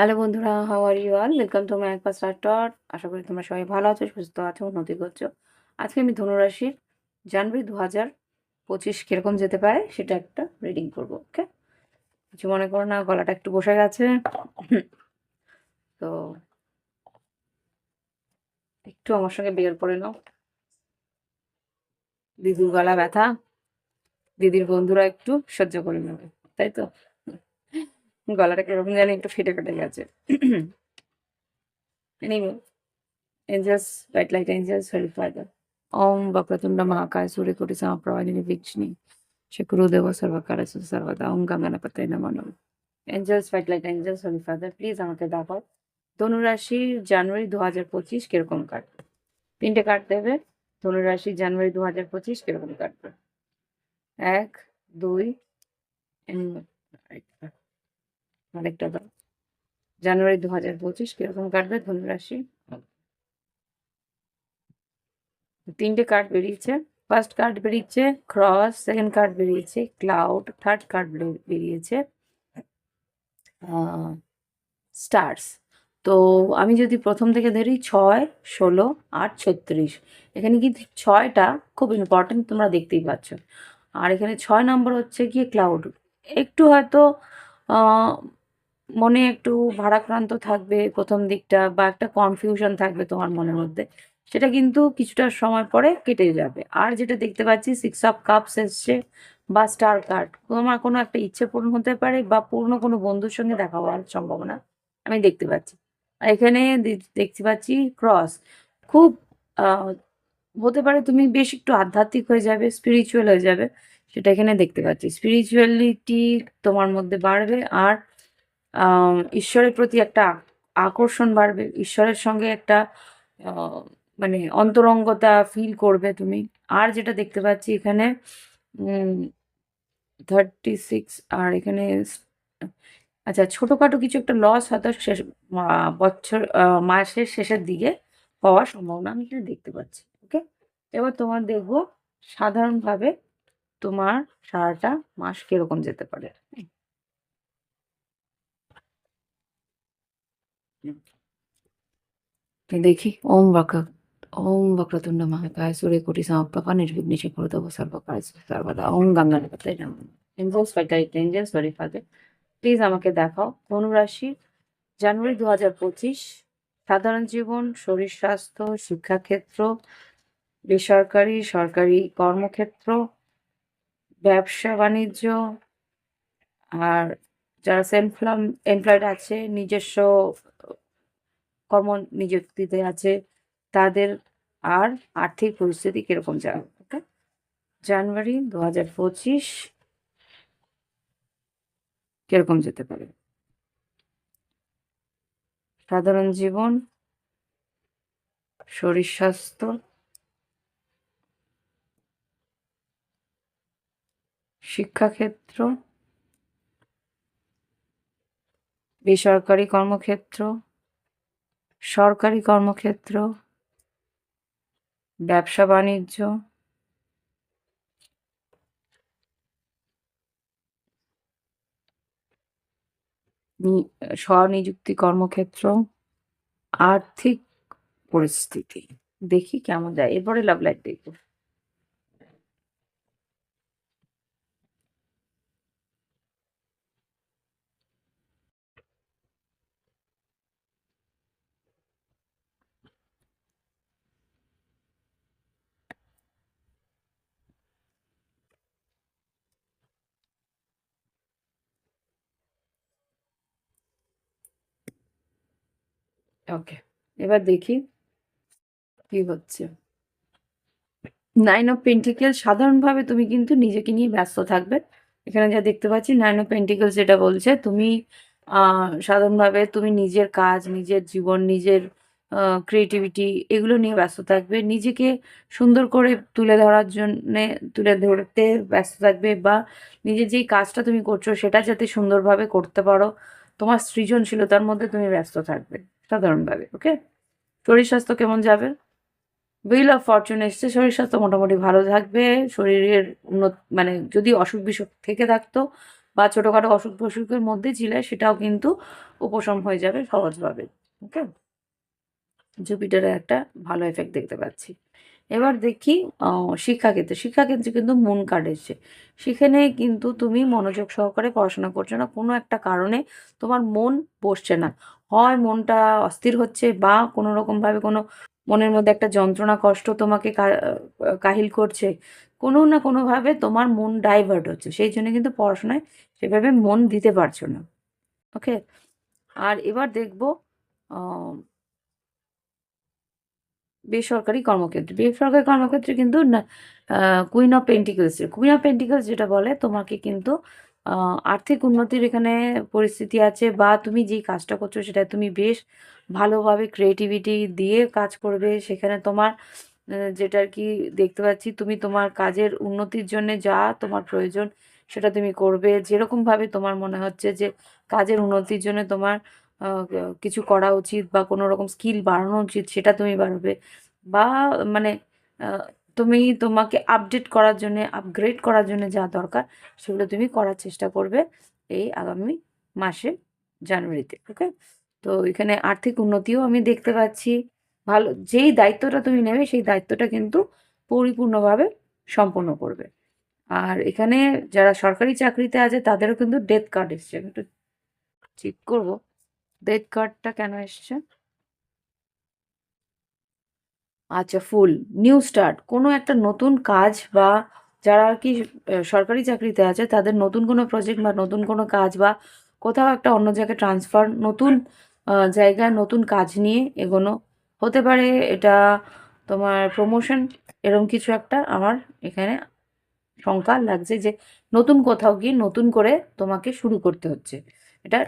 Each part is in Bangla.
হ্যালো বন্ধুরা, how are you all? Welcome to my একপা স্টার টট। আশা করি তোমরা সবাই ভালো আছো, সুস্থ আছো, উন্নতি করছো। আজকে আমি ধনুরাশির জানুয়ারি 2025 কিরকম যেতে পারে সেটা একটা রিডিং করবো। ওকে, কিছু মনে করো না, গলাটা একটু বসে গেছে। তো একটু আমার সঙ্গে বের করে নাও। দিদির গলা ব্যথা, দিদির বন্ধুরা একটু সহ্য করে নেবে, তাই তো? গলাটা কিরকম জানি একটু ফেটে ফেটে গেছে। Anyway, angels, light light angels, help father. Om वक्रतुंड महाकाय सूर्यकोटि समप्रभा निर्विघ्नं शुक्रदेव सर्वकार्येषु सर्वदा ওম গঙ্গনাপতয়ে নমঃ নমঃ। Angels, fight light angels, holy father, please আমাকে দেখাও ধনুরাশির জানুয়ারি 2025 কিরকম কাটবে। 3টে কার্ড দেবে। ধনুরাশির জানুয়ারি 2025 কিরকম কাটবে। 1, 2, আরেকটা দাও। জানুয়ারি 2025 কিরকম কাটবে ধনুরাশি। 3টে কার্ড বেরিয়েছে। ফার্স্ট কার্ড বেরিয়েছে ক্রস, সেকেন্ড কার্ড বেরিয়েছে ক্লাউড, থার্ড কার্ড বেরিয়েছে স্টার্স। তো আমি যদি প্রথম থেকে ধরি 6, 16, 8, 36, এখানে কিন্তু 6টা খুব ইম্পর্টেন্ট, তোমরা দেখতেই পাচ্ছ। আর এখানে 6 নম্বর হচ্ছে গিয়ে ক্লাউড। একটু হয়তো মনে একটু ভারাক্রান্ত থাকবে প্রথম দিকটা, বা একটা কনফিউশন থাকবে তোমার মনের মধ্যে, সেটা কিন্তু কিছুটা সময় পরে কেটে যাবে। আর যেটা দেখতে পাচ্ছি 6 অফ কাপস এসছে, বা স্টার কার্ড, তোমার কোনো একটা ইচ্ছে পূরণ হতে পারে, বা পুরনো কোনো বন্ধুর সঙ্গে দেখা হওয়ার সম্ভাবনা আমি দেখতে পাচ্ছি। আর এখানে দেখতে পাচ্ছি ক্রস। খুব আহ, হতে পারে তুমি বেশ একটু আধ্যাত্মিক হয়ে যাবে, স্পিরিচুয়াল হয়ে যাবে, সেটা এখানে দেখতে পাচ্ছি। স্পিরিচুয়ালিটি তোমার মধ্যে বাড়বে, আর ঈশ্বরের প্রতি একটা আকর্ষণ বাড়বে। ঈশ্বরের সঙ্গে একটা আহ, মানে অন্তরঙ্গতা ফিল করবে তুমি। আর যেটা দেখতে পাচ্ছি এখানে 36, আর এখানে আচ্ছা, ছোটখাটো কিছু একটা লস হয়তো শেষ বছর মাসের শেষের দিকে হওয়ার সম্ভাবনা আমি এখানে দেখতে পাচ্ছি। ওকে, এবার তোমার দেখবো সাধারণভাবে তোমার সারাটা মাস কিরকম যেতে পারে। তো দেখি। ওম বক্রতুণ্ড মহাকায় সূর্যকোটি সমপ্রভা নির্বিঘ্নে কুরুদেব সর্বকার্যে সর্বদা ওম গঙ্গনাপতয়ে নমঃ। Angels, fighter angels, very father, please আমাকে দেখাও ধনুরাশি জানুয়ারি 2025 সাধারণ জীবন, শরীর স্বাস্থ্য, শিক্ষাক্ষেত্র, বেসরকারি সরকারি কর্মক্ষেত্র, ব্যবসা বাণিজ্য, আর যারা সেলফ এমপ্লয়েড আছে, নিজস্ব কর্ম নিযুক্তিতে আছে তাদের, আর আর্থিক পরিস্থিতি কিরকম যাবে। ওকে, জানুয়ারি 2025 কিরকম যেতে পারে। সাধারণ জীবন, শরীর স্বাস্থ্য, শিক্ষাক্ষেত্র, বেসরকারি কর্মক্ষেত্র, সরকারি কর্মক্ষেত্র, ব্যবসা বাণিজ্য, স্বনিযুক্তি কর্মক্ষেত্র, আর্থিক পরিস্থিতি। দেখি কেমন যায়, এরপরে লাভ লাইফ দেখবো। ওকে, এবার দেখি কি হচ্ছে। 9 অফ পেন্টিকেল, সাধারণভাবে তুমি কিন্তু নিজেকে নিয়ে ব্যস্ত থাকবে। এখানে যা দেখতে পাচ্ছি 9 অফ পেন্টিকেল যেটা বলছে, তুমি সাধারণভাবে তুমি নিজের কাজ, নিজের জীবন, নিজের ক্রিয়েটিভিটি, এগুলো নিয়ে ব্যস্ত থাকবে। নিজেকে সুন্দর করে তুলে ধরতে ব্যস্ত থাকবে, বা নিজের যেই কাজটা তুমি করছো সেটা যাতে সুন্দরভাবে করতে পারো, তোমার সৃজনশীলতার মধ্যে তুমি ব্যস্ত থাকবে সাধারণভাবে। ওকে, শরীর স্বাস্থ্য কেমন যাবে। হুইল অফ ফরচুন এসছে, শরীর স্বাস্থ্য মোটামুটি ভালো থাকবে। শরীরের মানে যদি অসুখ বিসুখ থেকে থাকতো বা ছোটোখাটো অসুখ বিসুখের মধ্যে ছিলে, সেটাও কিন্তু উপশম হয়ে যাবে সহজভাবে। ওকে, জুপিটারের একটা ভালো এফেক্ট দেখতে পাচ্ছি। এবার দেখি শিক্ষাক্ষেত্রে। শিক্ষাক্ষেত্রে কিন্তু মুন কার্ড এসছে। সেখানে কিন্তু তুমি মনোযোগ সহকারে পড়াশোনা করছো না। কোনো একটা কারণে তোমার মন বসছে না। হয় মনটা অস্থির হচ্ছে, বা কোনো রকমভাবে কোনো মনের মধ্যে একটা যন্ত্রণা, কষ্ট তোমাকে কাহিল করছে। কোনো না কোনোভাবে তোমার মন ডাইভার্ট হচ্ছে। সেই জন্য কিন্তু পড়াশোনায় সেভাবে মন দিতে পারছো না। ওকে? আর এবার দেখব আ বেসরকারি কর্মক্ষেত্রে। বেসরকারি কর্মক্ষেত্রে কিন্তু না, queen of pentacles. Queen of pentacles যেটা বলে, তোমাকে কিন্তু আ আর্থিক উন্নতির এখানে পরিস্থিতি আছে, বা তুমি যেই কাজটা করছো সেটা তুমি বেশ ভালোভাবে ক্রিয়েটিভিটি দিয়ে কাজ করবে। সেখানে তোমার যেটা আরকি দেখতে পাচ্ছি, তুমি তোমার কাজের উন্নতির জন্যে যা তোমার প্রয়োজন সেটা তুমি করবে। যেরকমভাবে তোমার মনে হচ্ছে যে কাজের উন্নতির জন্য তোমার আ কিছু করা উচিত, বা কোনো রকম স্কিল বাড়ানো উচিত, সেটা তুমি বাড়াবে। বা মানে আ তুমি তোমাকে আপডেট করার জন্যে, আপগ্রেড করার জন্য যা দরকার সেগুলো তুমি করার চেষ্টা করবে এই আগামী মাসে, জানুয়ারিতে। ওকে? তো এখানে আর্থিক উন্নতিও আমি দেখতে পাচ্ছি। ভালো যেই দায়িত্বটা তুমি নেবে সেই দায়িত্বটা কিন্তু পরিপূর্ণভাবে সম্পন্ন করবে। আর এখানে যারা সরকারি চাকরিতে আছে তাদেরও কিন্তু ডেথ কার্ড এসছে। আমি একটু চেক করব ডেথ কার্ডটা কেন এসছে? আচ্ছা, ফুল নিউ স্টার্ট, কোনো একটা নতুন কাজ, বা যারা আর কি সরকারি চাকরিতে আছে তাদের নতুন কোনো প্রজেক্ট বা নতুন কোনো কাজ, বা কোথাও একটা অন্য জায়গায় ট্রান্সফার, নতুন জায়গায় নতুন কাজ নিয়ে এগোনো হতে পারে। এটা তোমার প্রমোশন, এরকম কিছু একটা আমার এখানে শঙ্কা লাগছে, যে নতুন কোথাও গিয়ে নতুন করে তোমাকে শুরু করতে হচ্ছে। এটা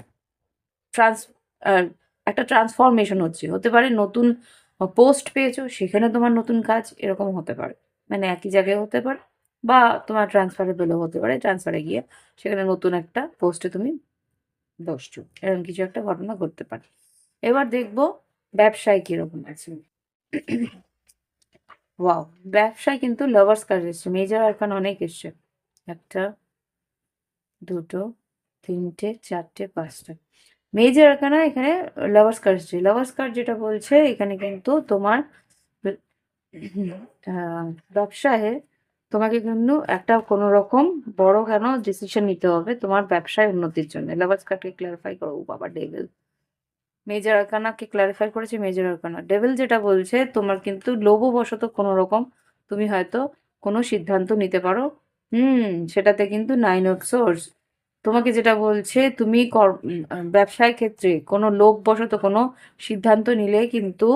ট্রান্স আহ, একটা ট্রান্সফরমেশন হচ্ছে, হতে পারে নতুন পোস্ট পেয়েছো, সেখানে তোমার নতুন কাজ, এরকম হতে পারে। মানে একই জায়গায় হতে পারে, বা তোমার ট্রান্সফারেবলও হতে পারে। ট্রান্সফারে গিয়ে সেখানে নতুন একটা পোস্টে তুমি বসছো, এরকম কিছু একটা ঘটনা ঘটতে পারে। এবার দেখবো ব্যবসায় কিরকম আছে। ওয়াও, ব্যবসায় কিন্তু লাভার্স কার্ড এসছে, মেজর আরকান অনেক এসছে। একটা, দুটো, তিনটে, চারটে, পাঁচটা। মেজর আরকানা এখানে লাভার্স কার্ড এসছে। লাভার্স কার্ড যেটা বলছে, এখানে কিন্তু তোমার হুম, আহ, ব্যবসায় তোমাকে কিন্তু একটা কোনো রকম বড় কেন ডিসিশন নিতে হবে তোমার ব্যবসায় উন্নতির জন্য। লাভার্স কার্ডকে ক্লারিফাই করো। ও বাবা, ডেভিল। মেজর আরকানাকে ক্লারিফাই করেছে মেজর আরকানা। ডেভিল যেটা বলছে, তোমার কিন্তু লোভবশত কোনো রকম তুমি হয়তো কোনো সিদ্ধান্ত নিতে পারো। সেটাতে কিন্তু নাইন অফ সোর্স তোমাকে যেটা বলছে, তুমি ব্যবসায় ক্ষেত্রে কোনো লোভবশত কোনো সিদ্ধান্ত নিলে কিন্তু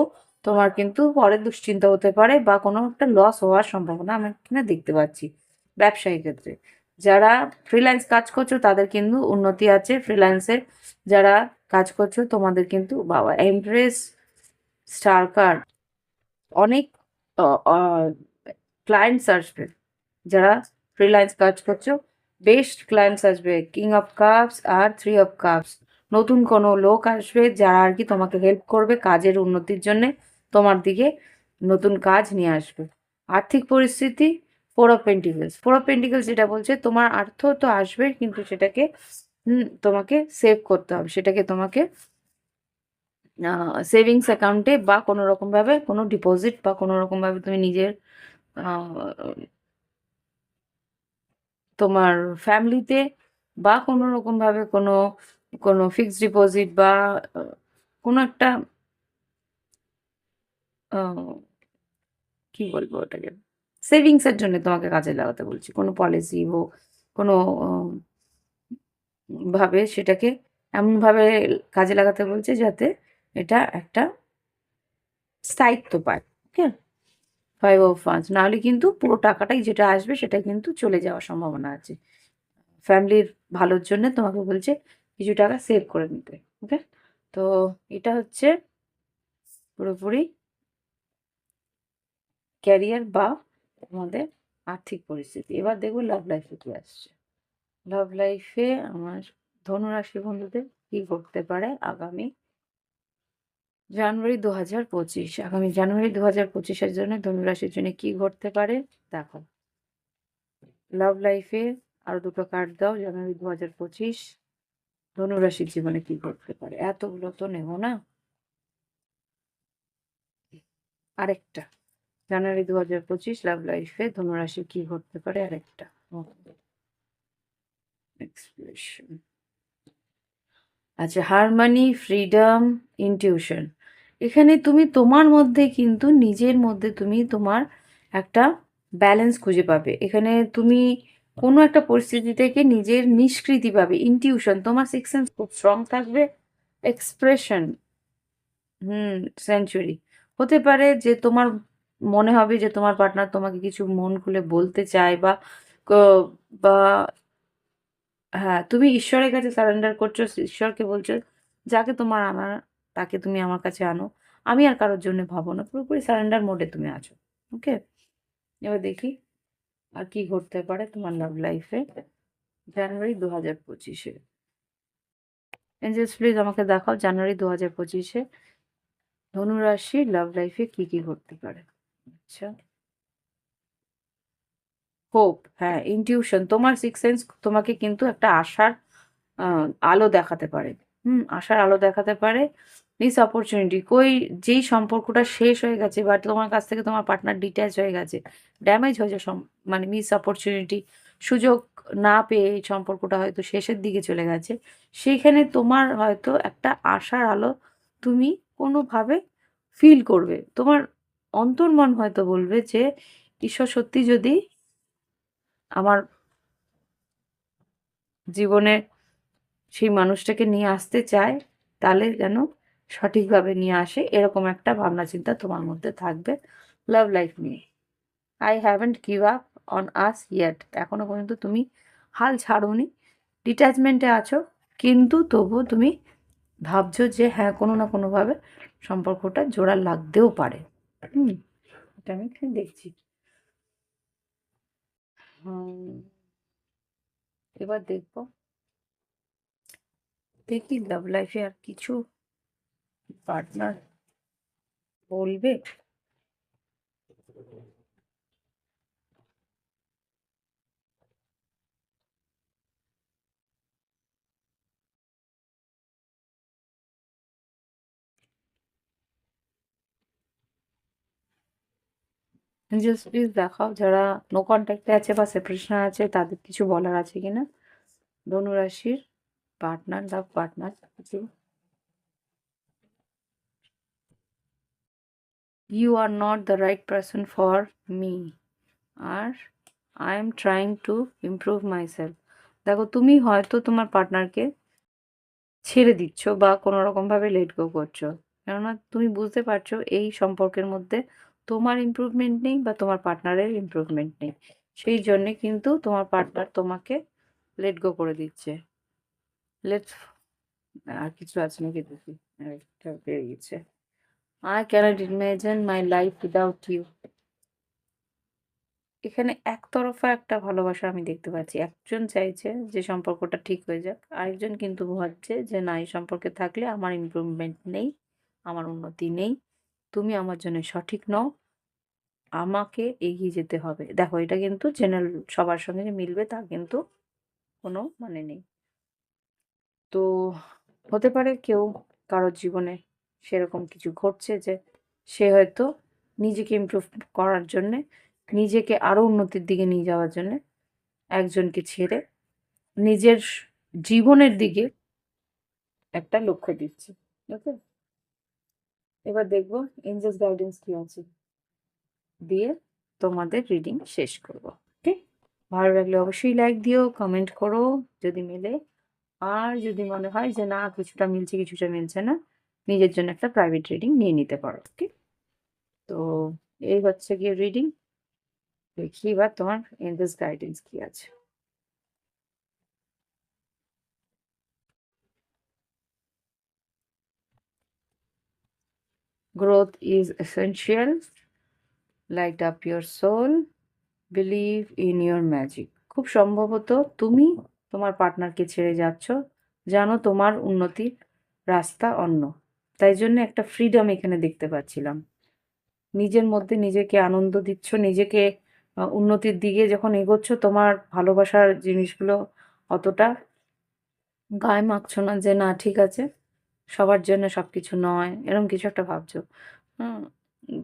তোমার কিন্তু পরে দুশ্চিন্তা হতে পারে, বা কোনো একটা লস হওয়ার সম্ভাবনা আমি এখানে দেখতে পাচ্ছি ব্যবসায়ী ক্ষেত্রে। যারা ফ্রিল্যান্স কাজ করছো তাদের কিন্তু উন্নতি আছে। ফ্রিল্যান্সে যারা কাজ করছো তোমাদের কিন্তু বাবা এমপ্রেস, স্টার কার্ড, অনেক ক্লায়েন্টস আসবে। যারা ফ্রিল্যান্স কাজ করছো, বেস্ট ক্লায়েন্টস আসবে। কিং অফ কাপস আর থ্রি অফ কাপস, নতুন কোনো লোক আসবে যারা আর কি তোমাকে হেল্প করবে কাজের উন্নতির জন্যে, তোমার দিকে নতুন কাজ নিয়ে আসবে। আর্থিক পরিস্থিতি, four of pentacles. Four of pentacles যেটা বলছে, তোমার অর্থ তো আসবে, কিন্তু সেটাকে তোমাকে সেভ করতে হবে। সেটাকে তোমাকে সেভিংস অ্যাকাউন্টে, বা কোনো রকমভাবে কোনো ডিপোজিট, বা কোনো রকমভাবে তুমি নিজের আহ, তোমার ফ্যামিলিতে, বা কোনো রকমভাবে কোনো কোনো ফিক্সড ডিপোজিট, বা কোনো একটা আহ, কি বলবো ওটাকে, সেভিংসের জন্য তোমাকে কাজে লাগাতে বলছি। কোনো পলিসি হোক, কোনো ভাবে সেটাকে এমনভাবে কাজে লাগাতে বলছে যাতে এটা একটা স্থায়িত্ব পায়। ওকে, ফাইভ অফ ফান্ডস, নাহলে কিন্তু পুরো টাকাটাই যেটা আসবে সেটা কিন্তু চলে যাওয়ার সম্ভাবনা আছে। ফ্যামিলির ভালোর জন্য তোমাকে বলছে কিছু টাকা সেভ করে নিতে। ওকে, তো এটা হচ্ছে পুরোপুরি ক্যারিয়ার বা আমাদের আর্থিক পরিস্থিতি। এবার দেখবো লাভ লাইফে কি আসছে। লাভ লাইফে আমার ধনুরাশি বন্ধুদের কি ঘটতে পারে আগামী জানুয়ারি 2025। আগামী জানুয়ারি 2025-এর জন্য ধনুরাশির জন্য কি ঘটতে পারে দেখো। লাভ লাইফে আরো দুটো কার্ড দাও। জানুয়ারি 2025 ধনুরাশির জীবনে কি ঘটতে পারে? এতগুলো তো নেব না, আরেকটা। জানুয়ারি 2025 লাভ লাইফে ধনুরাশি কি ঘটতে পারে? আরেকটা এক্সপ্রেশন। আচ্ছা, হারমানি, ফ্রিডম, ইনটিউশন। এখানে তুমি তোমার মধ্যে কিন্তু নিজের মধ্যে তুমি তোমার একটা ব্যালেন্স খুঁজে পাবে। এখানে তুমি কোনো একটা পরিস্থিতি থেকে নিজের নিষ্কৃতি পাবে। ইনটিউশন, তোমার সিক্স সেন্স খুব স্ট্রং থাকবে। Expression, century. হতে পারে যে তোমার মনে হবে যে তোমার পার্টনার তোমাকে কিছু মন খুলে বলতে চায়, বা বা হ্যাঁ, তুমি ঈশ্বরের কাছে সারেন্ডার করছো, ঈশ্বরকে বলছো যাকে তোমার আনার তাকে তুমি আমার কাছে আনো, আমি আর কারোর জন্য ভাবো না, পুরোপুরি সারেন্ডার মোডে তুমি আছো। ওকে, এবার দেখি আর কি ঘটতে পারে তোমার লাভ লাইফে জানুয়ারি 2025-এ। এঞ্জেলস প্লিজ আমাকে দেখাও জানুয়ারি 2025-এ ধনুরাশির লাভ লাইফে কি কি ঘটতে পারে। আচ্ছা, হোপ, হ্যাঁ, ইনটিউশন, তোমার সিক্স সেন্স তোমাকে কিন্তু একটা আশার আলো দেখাতে পারে। আশার আলো দেখাতে পারে। মিস অপরচুনিটি, যেই সম্পর্কটা শেষ হয়ে গেছে বা তোমার কাছ থেকে তোমার পার্টনার ডিট্যাচ হয়ে গেছে, ড্যামেজ হয়েছে, মানে মিস অপরচুনিটি, সুযোগ না পেয়ে এই সম্পর্কটা হয়তো শেষের দিকে চলে গেছে, সেইখানে তোমার হয়তো একটা আশার আলো তুমি কোনোভাবে ফিল করবে। তোমার অন্তর্মন হয়তো বলবে যে ঈশ্বর সত্যি যদি আমার জীবনে সেই মানুষটাকে নিয়ে আসতে চায়, তাহলে যেন সঠিকভাবে নিয়ে আসে, এরকম একটা ভাবনা চিন্তা তোমার মধ্যে থাকবে লাভ লাইফ নিয়ে। I haven't give up on us yet, এখনো পর্যন্ত তুমি হাল ছাড়োনি, ডিট্যাচমেন্টে আছো, কিন্তু তবুও তুমি ভাবছো যে হ্যাঁ, কোনো না কোনোভাবে সম্পর্কটা জোড়া লাগতেও পারে। হুম, এটা আমি এখানে দেখছি। হুম, এবার দেখবো, দেখি লাভ লাইফে আর কিছু পার্টনার বলবে। জাস্ট প্লিজ দেখাও যারা নো কন্ট্যাক্টে আছে বা সেপারেশনে আছে তাদের কিছু বলার আছে কিনা। ধনুরাশির পার্টনার, লাভ পার্টনার কিছু। You are not the right person for me, আর I am trying to improve myself. দেখো, তুমি হয়তো তোমার পার্টনারকে ছেড়ে দিচ্ছ বা কোনো রকমভাবে লেট গো করছো, কেননা তুমি বুঝতে পারছো এই সম্পর্কের মধ্যে তোমার ইমপ্রুভমেন্ট নেই বা তোমার পার্টনারের ইমপ্রুভমেন্ট নেই, সেই জন্যে কিন্তু তোমার পার্টনার তোমাকে লেট গো করে দিচ্ছে। লেট, আর কিছু আছে নাকি দেখি, একটা বেরিয়েছে, I can't imagine my life without you. এখানে একতরফা একটা ভালোবাসা আমি দেখতে পাচ্ছি, একজন চাইছে যে সম্পর্কটা ঠিক হয়ে যাক, আরেকজন কিন্তু ভাবছে যে না, এই সম্পর্কে থাকলে আমার ইমপ্রুভমেন্ট নেই, আমার উন্নতি নেই, তুমি আমার জন্য সঠিক নও, আমাকে এগিয়ে যেতে হবে। দেখো, এটা কিন্তু জেনারেল, সবার সঙ্গে যে মিলবে তা কিন্তু কোনো মানে নেই। তো হতে পারে কেউ কারোর জীবনে সেরকম কিছু ঘটছে যে সে হয়তো নিজেকে ইমপ্রুভ করার জন্যে, নিজেকে আরো উন্নতির দিকে নিয়ে যাওয়ার জন্যে একজনকে ছেড়ে নিজের জীবনের দিকে একটা লক্ষ্য দিচ্ছে। ওকে, এবার দেখবো এঞ্জেলস গাইডেন্স কি আছে, দিয়ে তোমাদের রিডিং শেষ করব। ওকে, ভালো লাগলে অবশ্যই লাইক দিও, কমেন্ট করো যদি মেলে, আর যদি মনে হয় যে না, কিছুটা মিলছে কিছুটা মিলছে না, নিজের জন্য একটা প্রাইভেট রিডিং নিয়ে নিতে পারো। ওকে, তো এই হচ্ছে গিয়ে রিডিং। দেখি এবার তোমার এঞ্জেলস গাইডেন্স কি আছে। Growth is essential, light up your soul, believe in your magic. খুব সম্ভবত তুমি তোমার পার্টনারকে ছেড়ে যাচ্ছ, জানো তোমার উন্নতির রাস্তা অন্য, তাই জন্য একটা ফ্রিডম এখানে দেখতে পাচ্ছিলাম। নিজের মধ্যে নিজেকে আনন্দ দিচ্ছ, নিজেকে উন্নতির দিকে যখন এগোচ্ছ, তোমার ভালোবাসার জিনিসগুলো অতটা গায়ে মাখছো না যে না ঠিক আছে, সবার জন্য সবকিছু নয়, এরকম কিছু একটা ভাবছো। হুম,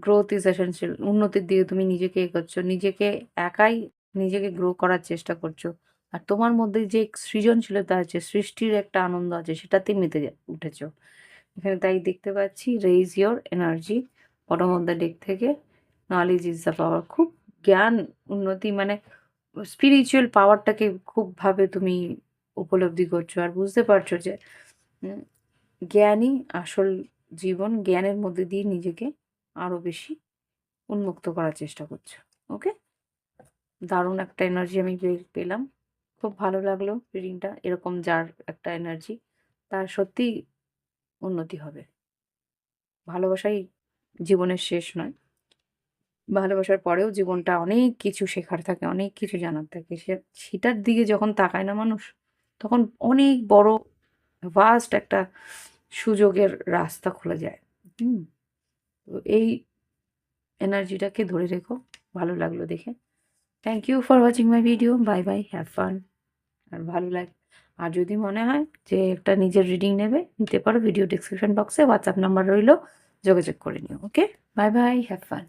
গ্রোথ ইজ এসেনশিয়াল। উন্নতির দিকে তুমি নিজেকে এগোচ্ছ, নিজেকে একাই নিজেকে গ্রো করার চেষ্টা করছো। আর তোমার মধ্যে যে সৃজনশীলতা আছে, সৃষ্টির একটা আনন্দ আছে, সেটাতেই উঠেছো এখানে। তাই দেখতে পাচ্ছি raise your energy, bottom of the deck থেকে। Knowledge is the power. খুব জ্ঞান, উন্নতি মানে স্পিরিচুয়াল পাওয়ারটাকে খুব ভাবে তুমি উপলব্ধি করছো আর বুঝতে পারছো যে উম, জ্ঞানই আসল জীবন। জ্ঞানের মধ্যে দিয়ে নিজেকে আরো বেশি উন্মুক্ত করার চেষ্টা করছো। ওকে, দারুণ একটা এনার্জি আমি পেলাম। খুব ভালো লাগলো রিডিংটা। এরকম যার একটা এনার্জি, তার সত্যিই উন্নতি হবে। ভালোবাসাই জীবনের শেষ নয়, ভালোবাসার পরেও জীবনটা অনেক কিছু শেখার থাকে, অনেক কিছু জানার থাকে। সেটার দিকে যখন তাকায় না মানুষ, তখন অনেক বড় ভাস্ট একটা সুযোগের রাস্তা খুলে যায়। হুম, তো এই এনার্জিটাকে ধরে রেখো। ভালো লাগলো দেখে। Thank you for watching my video. Bye bye, have fun. আর ভালো লাগে, আর যদি মনে হয় যে একটা নিজের রিডিং নেবে, নিতে পারো। ভিডিও ডিসক্রিপশন বক্সে হোয়াটসঅ্যাপ নাম্বার রইলো, যোগাযোগ করে নিও। ওকে, বাই বাই, হ্যাভ ফান।